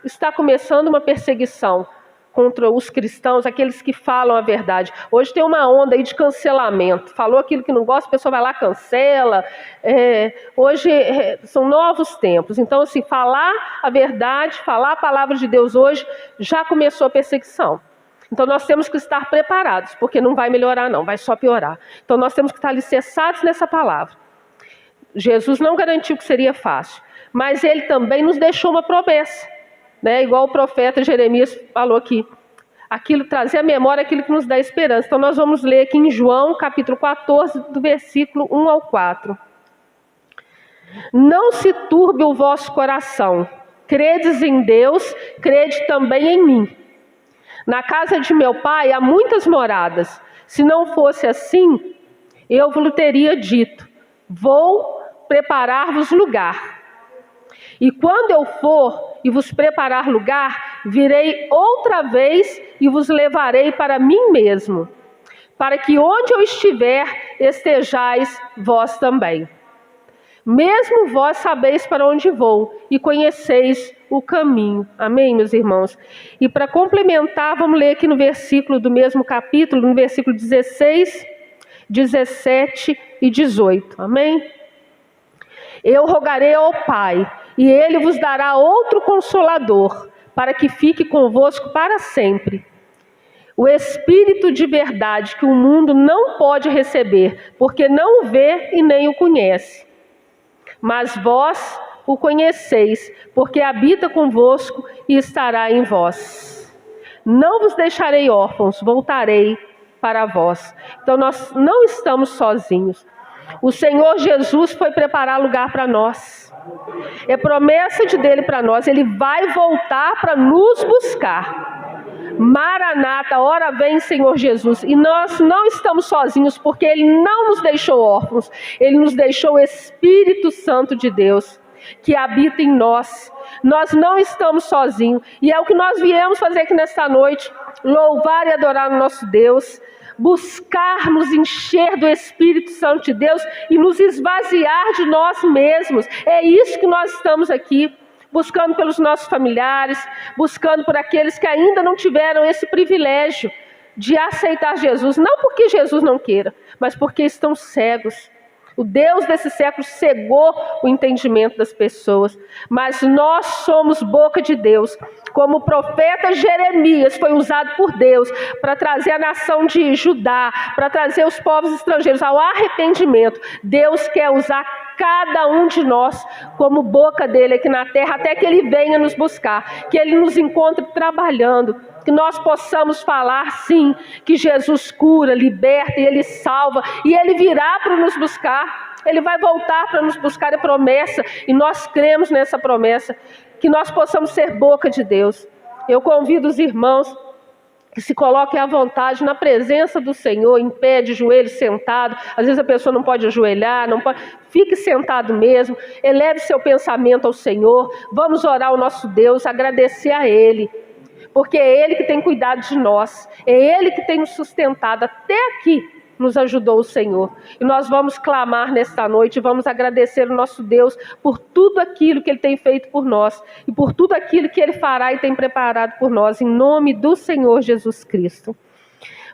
está começando uma perseguição contra os cristãos, aqueles que falam a verdade. Hoje tem uma onda aí de cancelamento. Falou aquilo que não gosta, a pessoa vai lá, cancela. Hoje são novos tempos. Então, assim, falar a verdade, falar a palavra de Deus hoje, já começou a perseguição. Então, nós temos que estar preparados, porque não vai melhorar não, vai só piorar. Então, nós temos que estar alicerçados nessa palavra. Jesus não garantiu que seria fácil, mas Ele também nos deixou uma promessa. Igual o profeta Jeremias falou aqui, trazer à memória aquilo que nos dá esperança. Então nós vamos ler aqui em João capítulo 14, do versículo 1 ao 4. Não se turbe o vosso coração, credes em Deus, crede também em mim. Na casa de meu pai há muitas moradas, se não fosse assim, eu vos teria dito, vou preparar-vos lugar. E quando eu for e vos preparar lugar, virei outra vez e vos levarei para mim mesmo, para que onde eu estiver, estejais vós também. Mesmo vós sabeis para onde vou e conheceis o caminho. Amém, meus irmãos? E para complementar, vamos ler aqui no versículo do mesmo capítulo, no versículo 16, 17 e 18. Amém? Eu rogarei ao Pai, e Ele vos dará outro Consolador, para que fique convosco para sempre. o Espírito de verdade que o mundo não pode receber, porque não o vê e nem o conhece. Mas vós o conheceis, porque habita convosco e estará em vós. Não vos deixarei órfãos, voltarei para vós. Então nós não estamos sozinhos. O Senhor Jesus foi preparar lugar para nós. É promessa dele para nós. Ele vai voltar para nos buscar. Maranata, ora vem Senhor Jesus. E nós não estamos sozinhos, porque Ele não nos deixou órfãos. Ele nos deixou o Espírito Santo de Deus, que habita em nós. Nós não estamos sozinhos. E é o que nós viemos fazer aqui nesta noite. Louvar e adorar o nosso Deus. Buscar nos encher do Espírito Santo de Deus e nos esvaziar de nós mesmos. É isso que nós estamos aqui, buscando pelos nossos familiares, buscando por aqueles que ainda não tiveram esse privilégio de aceitar Jesus. Não porque Jesus não queira, mas porque estão cegos. O Deus desse século cegou o entendimento das pessoas. Mas nós somos boca de Deus. Como o profeta Jeremias foi usado por Deus para trazer a nação de Judá, para trazer os povos estrangeiros ao arrependimento. Deus quer usar cada um de nós como boca dele aqui na terra, até que ele venha nos buscar, que ele nos encontre trabalhando, que nós possamos falar sim, que Jesus cura, liberta e ele salva, e ele virá para nos buscar. Ele vai voltar para nos buscar, é promessa, e nós cremos nessa promessa, que nós possamos ser boca de Deus. Eu convido os irmãos que se coloquem à vontade na presença do Senhor, em pé, de joelho, sentado. Às vezes a pessoa não pode ajoelhar, não pode. Fique sentado mesmo, eleve seu pensamento ao Senhor. Vamos orar ao nosso Deus, agradecer a Ele, porque é Ele que tem cuidado de nós, é Ele que tem nos sustentado até aqui. Nos ajudou o Senhor. E nós vamos clamar nesta noite, vamos agradecer o nosso Deus por tudo aquilo que Ele tem feito por nós e por tudo aquilo que Ele fará e tem preparado por nós, em nome do Senhor Jesus Cristo.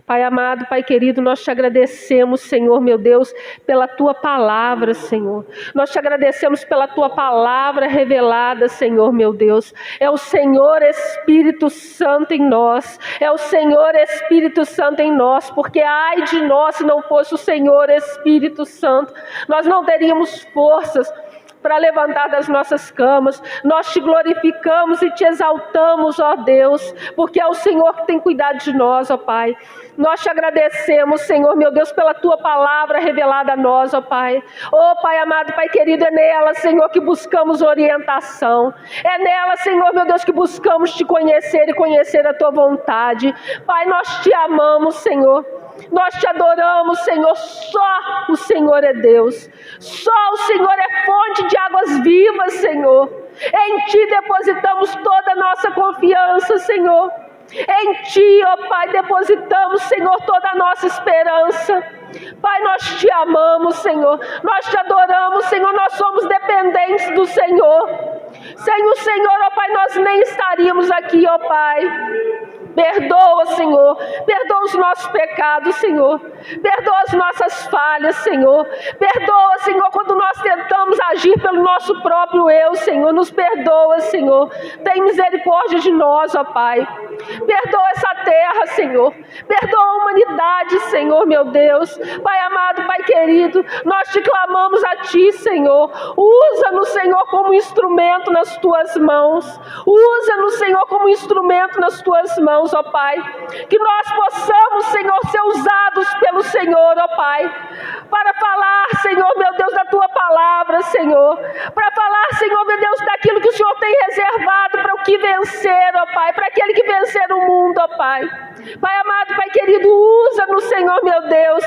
Pai amado, Pai querido, nós te agradecemos, Senhor, meu Deus, pela Tua palavra, Senhor. Nós te agradecemos pela Tua palavra revelada, Senhor, meu Deus. É o Senhor Espírito Santo em nós. É o Senhor Espírito Santo em nós, porque ai de nós se não fosse o Senhor Espírito Santo. Nós não teríamos forças para levantar das nossas camas. Nós te glorificamos e te exaltamos, ó Deus, porque é o Senhor que tem cuidado de nós, ó Pai. Nós te agradecemos, Senhor, meu Deus, pela Tua palavra revelada a nós, ó Pai. Ó Pai amado, Pai querido, é nela, Senhor, que buscamos orientação. É nela, Senhor, meu Deus, que buscamos te conhecer e conhecer a Tua vontade. Pai, nós te amamos, Senhor. Nós te adoramos, Senhor. Só o Senhor é Deus. Só o Senhor é fonte de águas vivas, Senhor. Em Ti depositamos toda a nossa confiança, Senhor. Em Ti, ó Pai, depositamos, Senhor, toda a nossa esperança. Pai, nós te amamos, Senhor. Nós te adoramos, Senhor. Nós somos dependentes do Senhor. Sem o Senhor, ó Pai, nós nem estaríamos aqui, ó Pai. Perdoa, Senhor. Perdoa os nossos pecados, Senhor. Perdoa as nossas falhas, Senhor. Perdoa, Senhor, quando nós tentamos agir pelo nosso próprio eu, Senhor. Nos perdoa, Senhor. Tem misericórdia de nós, ó Pai. Perdoa essa terra, Senhor. Perdoa a humanidade, Senhor, meu Deus. Pai amado, Pai querido, nós te clamamos a Ti, Senhor. Usa-nos, Senhor, como instrumento nas Tuas mãos. Usa-nos, Senhor, como instrumento nas Tuas mãos, ó Pai. Que nós possamos, Senhor, ser usados pelo Senhor, ó Pai, para falar, Senhor, meu Deus, da Tua palavra, Senhor. Para falar, Senhor, meu Deus, daquilo que o Senhor tem reservado para o que vencer, ó Pai. Para aquele que vencer o mundo, ó Pai. Pai amado, Pai querido, usa-nos, Senhor, meu Deus,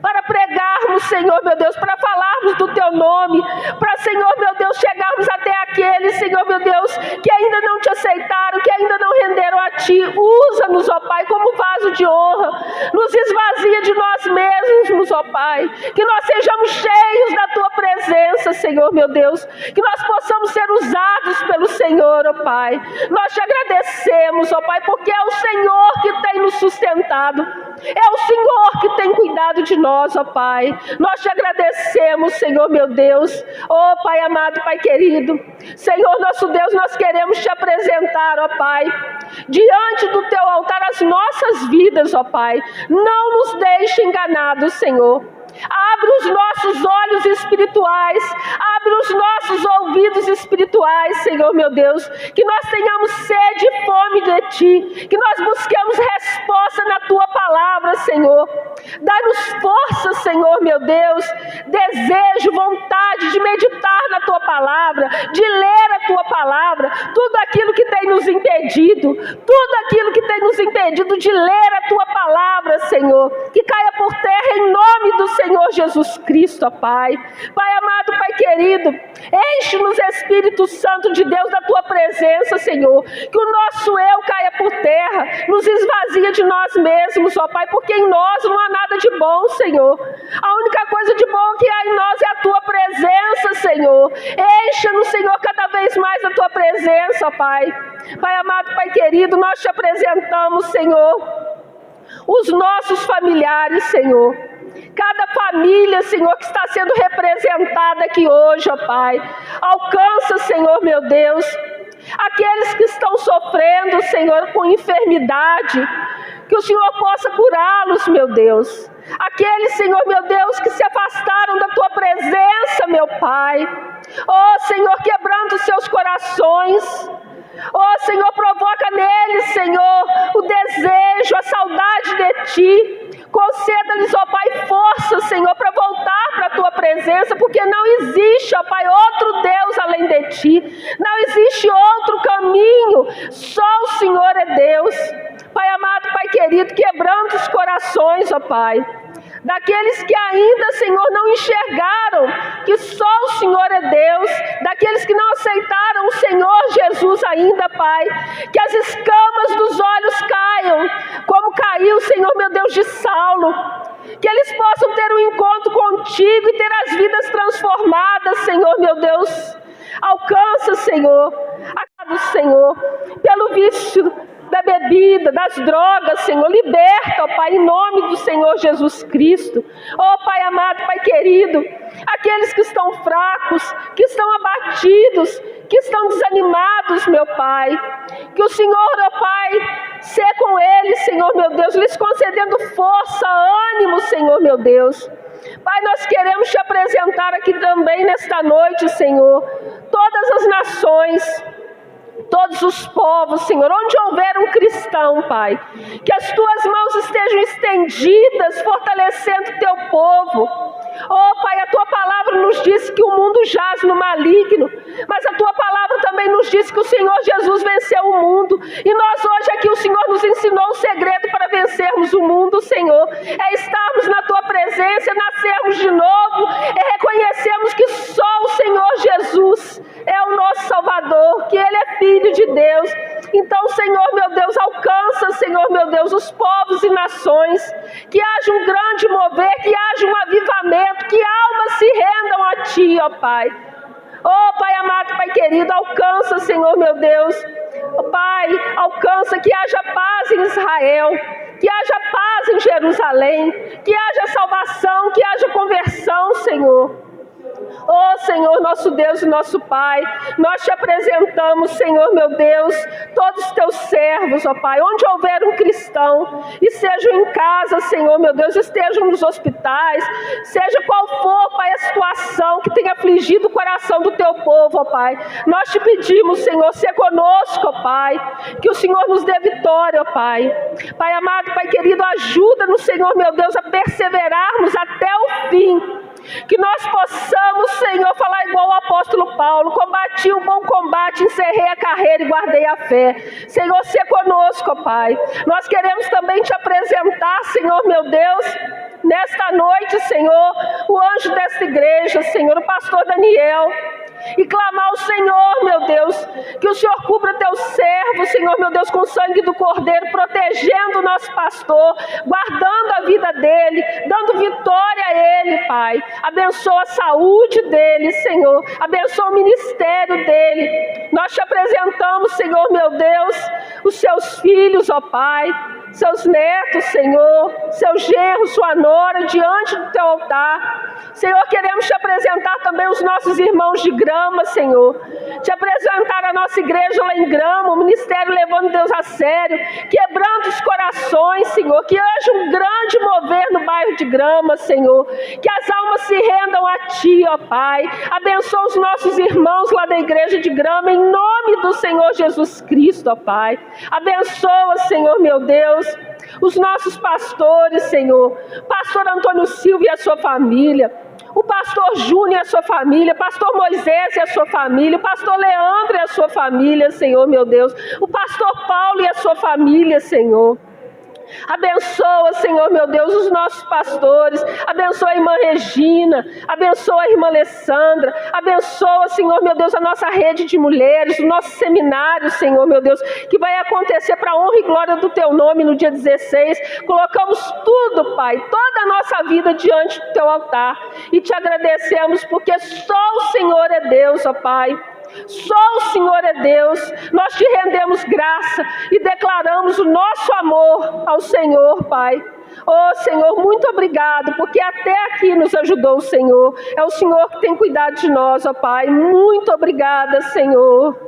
para pregarmos, Senhor, meu Deus, para falarmos do Teu nome, para, Senhor, meu Deus, chegarmos até aqueles, Senhor, meu Deus, que ainda não Te aceitaram, que ainda não renderam a Ti. Usa-nos, ó Pai, como vaso de honra. Nos esvazia de nós mesmos, ó Pai. Que nós sejamos cheios da Tua presença, Senhor, meu Deus. Que nós possamos ser usados pelo Senhor, ó Pai. Nós Te agradecemos, ó Pai, porque é o Senhor que tem nos sustentado. É o Senhor que tem cuidado de nós, ó Pai. Nós te agradecemos, Senhor meu Deus. Ó Pai amado, Pai querido. Senhor nosso Deus, nós queremos te apresentar, ó Pai, diante do teu altar as nossas vidas, ó Pai. Não nos deixe enganados, Senhor. Abre os nossos olhos espirituais, abre os nossos ouvidos espirituais, Senhor meu Deus, que nós tenhamos sede e fome de Ti, que nós busquemos resposta na Tua palavra, Senhor. Dá-nos força, Senhor meu Deus, desejo, vontade de meditar na Tua palavra, de ler a Tua palavra, tudo aquilo que tem nos impedido, de ler a Tua palavra, Senhor, que caia por terra em nome do Senhor Jesus Cristo, ó Pai. Pai amado, Pai querido, enche-nos, Espírito Santo de Deus, da Tua presença, Senhor, que o nosso eu caia por terra, nos esvazia de nós mesmos, ó Pai, porque em nós não há nada de bom, Senhor. A única coisa de bom que há em nós é a Tua presença, Senhor. Encha-nos, Senhor, cada vez mais da Tua presença, ó Pai. Pai amado, Pai querido, nós te apresentamos, Senhor, os nossos familiares, Senhor. Cada família, Senhor, que está sendo representada aqui hoje, ó Pai. Alcança, Senhor, meu Deus, aqueles que estão sofrendo, Senhor, com enfermidade, que o Senhor possa curá-los, meu Deus. Aqueles, Senhor, meu Deus, que se afastaram da Tua presença, meu Pai. Ó, Senhor, quebrando os seus corações. Ó, Senhor, provoca neles, Senhor, o desejo, a saudade de Ti. Conceda-lhes, ó Pai, força, Senhor, para voltar para a Tua presença, porque não existe, ó Pai, outro Deus além de Ti. Não existe outro caminho, só o Senhor é Deus. Pai amado, Pai querido, quebrando os corações, ó Pai, daqueles que ainda, Senhor, não enxergaram que só o Senhor é Deus, daqueles que não aceitaram o Senhor Jesus ainda, Pai, que as escamas dos olhos caiam, como caiu, Senhor, meu Deus, de Saulo, que eles possam ter um encontro contigo e ter as vidas transformadas, Senhor, meu Deus. Alcança, Senhor, Senhor, pelo vício da bebida, das drogas, Senhor, liberta, ó Pai, em nome do Senhor Jesus Cristo. Ó Pai amado, Pai querido, aqueles que estão fracos, que estão abatidos, que estão desanimados, meu Pai, que o Senhor, ó Pai, seja com eles, Senhor, meu Deus, lhes concedendo força, ânimo, Senhor, meu Deus. Pai, nós queremos te apresentar aqui também nesta noite, Senhor, todas as nações, todos os povos, Senhor, onde houver um cristão, Pai, que as Tuas mãos estejam estendidas, fortalecendo o Teu povo. Oh Pai, a Tua palavra nos diz que o mundo jaz no maligno, mas a Tua palavra também nos diz que o Senhor Jesus venceu o mundo, e nós hoje aqui o Senhor nos ensinou o segredo para vencermos o mundo, Senhor, é estarmos na Tua presença, nascermos de novo, é reconhecermos que só o Senhor Jesus é o nosso Salvador, que Ele é Filho de Deus. Então, Senhor, meu Deus, alcança, Senhor, meu Deus, os povos e nações, que haja um grande mover, que haja um avivamento, que almas se rendam a Ti, ó Pai. Ó Pai amado, Pai querido, alcança, Senhor, meu Deus, ó Pai, alcança que haja paz em Israel, que haja paz em Jerusalém, que haja salvação, que haja conversão, Senhor. Oh Senhor, nosso Deus e nosso Pai, nós te apresentamos, Senhor, meu Deus, todos os teus servos, ó Pai, onde houver um cristão, e sejam em casa, Senhor, meu Deus, estejam nos hospitais, seja qual for, Pai, a situação que tenha afligido o coração do teu povo, ó Pai, nós te pedimos, Senhor, ser conosco, ó Pai, que o Senhor nos dê vitória, ó Pai. Pai amado, Pai querido, ajuda-nos, Senhor, meu Deus, a perseverarmos até o fim. Que nós possamos, Senhor, falar igual o apóstolo Paulo: combati o bom combate, encerrei a carreira e guardei a fé. Senhor, se conosco, ó Pai. Nós queremos também te apresentar, Senhor, meu Deus, nesta noite, Senhor, o anjo desta igreja, Senhor, o pastor Daniel, e clamar ao Senhor, meu Deus, que o Senhor cubra teu servo, Senhor, meu Deus, com o sangue do Cordeiro, protegendo o nosso pastor, guardando a vida dele, dando vitória a ele, Pai. Abençoa a saúde dele, Senhor, abençoa o ministério dele. Nós te apresentamos, Senhor, meu Deus, os seus filhos, ó Pai. seus netos, Senhor, seu genro, sua nora, diante do teu altar. Senhor, queremos te apresentar também os nossos irmãos de Grama, Senhor. Te apresentar a nossa igreja lá em Grama, o ministério levando Deus a sério, quebrando os corações, Senhor. Que haja um grande mover no bairro de Grama, Senhor. Que as almas se rendam a Ti, ó Pai. Abençoa os nossos irmãos lá da igreja de Grama, em nome do Senhor Jesus Cristo, ó Pai. Abençoa, Senhor, meu Deus, os nossos pastores, Senhor. Pastor Antônio Silva e a sua família. O pastor Júnior e a sua família, pastor Moisés e a sua família, o pastor Leandro e a sua família, Senhor, meu Deus. O pastor Paulo e a sua família, Senhor. Abençoa, Senhor, meu Deus, os nossos pastores. Abençoa a irmã Regina. Abençoa a irmã Alessandra. Abençoa, Senhor, meu Deus, a nossa rede de mulheres, o nosso seminário, Senhor, meu Deus, que vai acontecer para a honra e glória do Teu nome no dia 16. Colocamos tudo, Pai, toda a nossa vida diante do Teu altar. E Te agradecemos porque só o Senhor é Deus, ó Pai. Só o Senhor é Deus. Nós Te rendemos graça e declaramos o nosso amor ao Senhor, Pai. Oh, Senhor, muito obrigado, porque até aqui nos ajudou o Senhor. É o Senhor que tem cuidado de nós, ó Pai. Muito obrigada, Senhor.